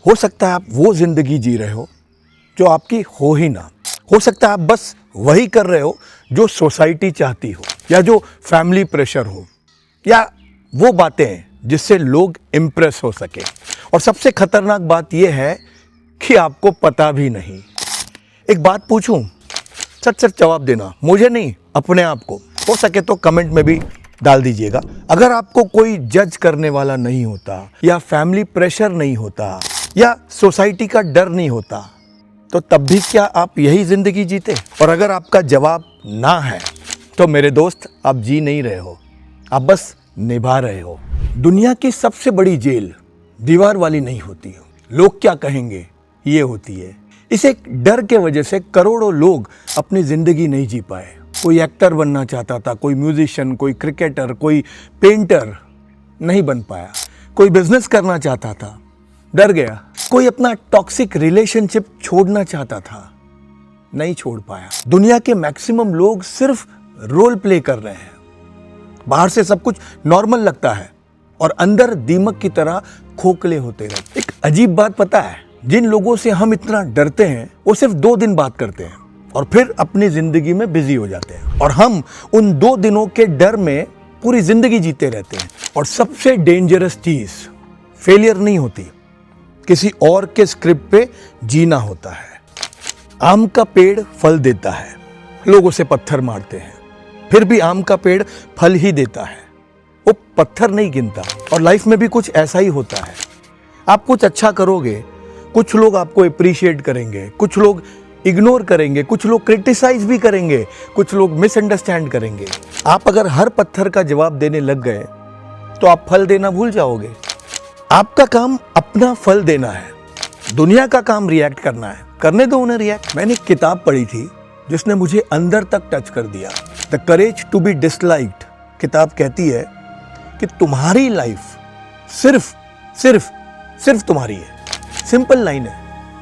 हो सकता है आप वो जिंदगी जी रहे हो जो आपकी हो ही ना। हो सकता है आप बस वही कर रहे हो जो सोसाइटी चाहती हो, या जो फैमिली प्रेशर हो, या वो बातें जिससे लोग इम्प्रेस हो सके। और सबसे खतरनाक बात यह है कि आपको पता भी नहीं। एक बात पूछूं, सच सच जवाब देना, मुझे नहीं, अपने आप को। हो सके तो कमेंट में भी डाल दीजिएगा। अगर आपको कोई जज करने वाला नहीं होता, या फैमिली प्रेशर नहीं होता, या सोसाइटी का डर नहीं होता, तो तब भी क्या आप यही जिंदगी जीते? और अगर आपका जवाब ना है तो मेरे दोस्त, आप जी नहीं रहे हो, आप बस निभा रहे हो। दुनिया की सबसे बड़ी जेल दीवार वाली नहीं होती है, लोग क्या कहेंगे ये होती है। इस एक डर के वजह से करोड़ों लोग अपनी जिंदगी नहीं जी पाए। कोई एक्टर बनना चाहता था, कोई म्यूजिशियन, कोई क्रिकेटर, कोई पेंटर, नहीं बन पाया। कोई बिजनेस करना चाहता था, डर गया। कोई अपना टॉक्सिक रिलेशनशिप छोड़ना चाहता था, नहीं छोड़ पाया। दुनिया के मैक्सिमम लोग सिर्फ रोल प्ले कर रहे हैं। बाहर से सब कुछ नॉर्मल लगता है और अंदर दीमक की तरह खोखले होते रहते। एक अजीब बात पता है, जिन लोगों से हम इतना डरते हैं वो सिर्फ 2 दिन बात करते हैं और फिर अपनी जिंदगी में बिजी हो जाते हैं, और हम उन 2 दिनों के डर में पूरी जिंदगी जीते रहते हैं। और सबसे डेंजरस चीज फेलियर नहीं होती, किसी और के स्क्रिप्ट पे जीना होता है। आम का पेड़ फल देता है, लोग उसे पत्थर मारते हैं, फिर भी आम का पेड़ फल ही देता है, वो पत्थर नहीं गिनता। और लाइफ में भी कुछ ऐसा ही होता है। आप कुछ अच्छा करोगे, कुछ लोग आपको अप्रिशिएट करेंगे, कुछ लोग इग्नोर करेंगे, कुछ लोग क्रिटिसाइज भी करेंगे, कुछ लोग मिसअंडरस्टैंड करेंगे। आप अगर हर पत्थर का जवाब देने लग गए तो आप फल देना भूल जाओगे। आपका काम अपना फल देना है, दुनिया का काम रिएक्ट करना है। करने दो उन्हें रिएक्ट। मैंने एक किताब पढ़ी थी जिसने मुझे अंदर तक टच कर दिया, the courage to be disliked. किताब कहती है कि तुम्हारी लाइफ सिर्फ सिर्फ सिर्फ तुम्हारी है। सिंपल लाइन है,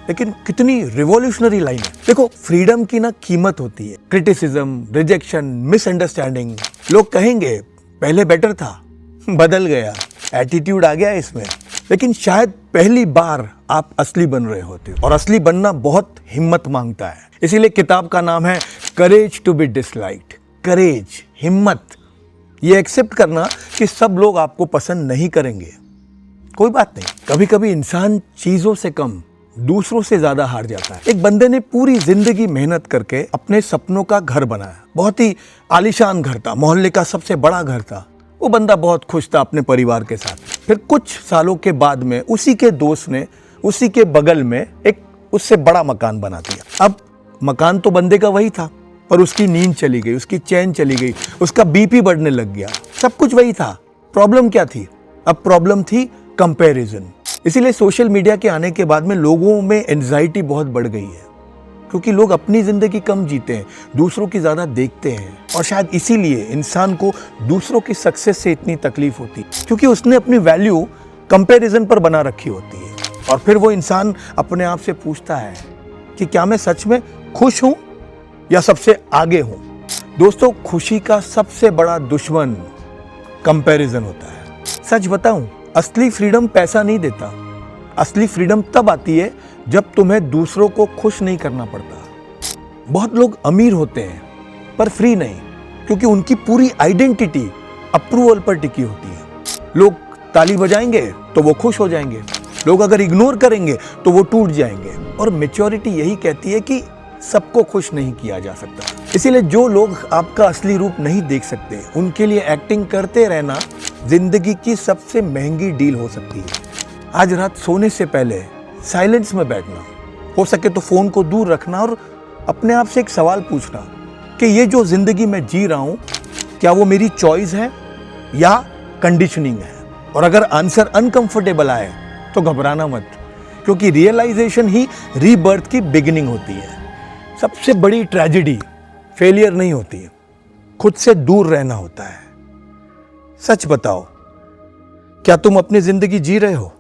लेकिन कितनी रिवॉल्यूशनरी लाइन है। देखो, फ्रीडम की ना कीमत होती है। क्रिटिसिज्म, रिजेक्शन, मिसअंडरस्टैंडिंग, लोग कहेंगे पहले बेटर था, बदल गया, एटीट्यूड आ गया इसमें। लेकिन शायद पहली बार आप असली बन रहे होते हो, और असली बनना बहुत हिम्मत मांगता है। इसीलिए किताब का नाम है करेज टू बी डिसलाइक्ड। करेज, हिम्मत, ये एक्सेप्ट करना कि सब लोग आपको पसंद नहीं करेंगे। कोई बात नहीं, कभी कभी इंसान चीजों से कम दूसरों से ज्यादा हार जाता है। एक बंदे ने पूरी जिंदगी मेहनत करके अपने सपनों का घर बनाया। बहुत ही आलीशान घर था, मोहल्ले का सबसे बड़ा घर था। वो बंदा बहुत खुश था अपने परिवार के साथ। फिर कुछ सालों के बाद में उसी के दोस्त ने उसी के बगल में एक उससे बड़ा मकान बना दिया। अब मकान तो बंदे का वही था, पर उसकी नींद चली गई, उसकी चैन चली गई, उसका बीपी बढ़ने लग गया। सब कुछ वही था। प्रॉब्लम क्या थी? अब प्रॉब्लम थी कंपैरिजन। इसीलिए सोशल मीडिया के आने के बाद में लोगों में एंजाइटी बहुत बढ़ गई है, क्योंकि लोग अपनी जिंदगी कम जीते हैं, दूसरों की ज्यादा देखते हैं। और शायद इसीलिए इंसान को दूसरों की सक्सेस से इतनी तकलीफ होती है, क्योंकि उसने अपनी वैल्यू कंपैरिजन पर बना रखी होती है। और फिर वो इंसान अपने आप से पूछता है कि क्या मैं सच में खुश हूं या सबसे आगे हूं? दोस्तों, खुशी का सबसे बड़ा दुश्मन कंपैरिजन होता है। सच बताऊं, असली फ्रीडम पैसा नहीं देता। असली फ्रीडम तब आती है जब तुम्हें दूसरों को खुश नहीं करना पड़ता। बहुत लोग अमीर होते हैं पर फ्री नहीं, क्योंकि उनकी पूरी आइडेंटिटी अप्रूवल पर टिकी होती है। लोग ताली बजाएंगे तो वो खुश हो जाएंगे, लोग अगर इग्नोर करेंगे तो वो टूट जाएंगे। और मैच्योरिटी यही कहती है कि सबको खुश नहीं किया जा सकता। इसीलिए जो लोग आपका असली रूप नहीं देख सकते, उनके लिए एक्टिंग करते रहना जिंदगी की सबसे महंगी डील हो सकती है। आज रात सोने से पहले साइलेंस में बैठना, हो सके तो फोन को दूर रखना, और अपने आप से एक सवाल पूछना कि ये जो जिंदगी मैं जी रहा हूं, क्या वो मेरी चॉइस है या कंडीशनिंग है? और अगर आंसर अनकंफर्टेबल आए तो घबराना मत, क्योंकि रियलाइजेशन ही रीबर्थ की बिगिनिंग होती है। सबसे बड़ी ट्रेजेडी फेलियर नहीं होती है, खुद से दूर रहना होता है। सच बताओ, क्या तुम अपनी जिंदगी जी रहे हो?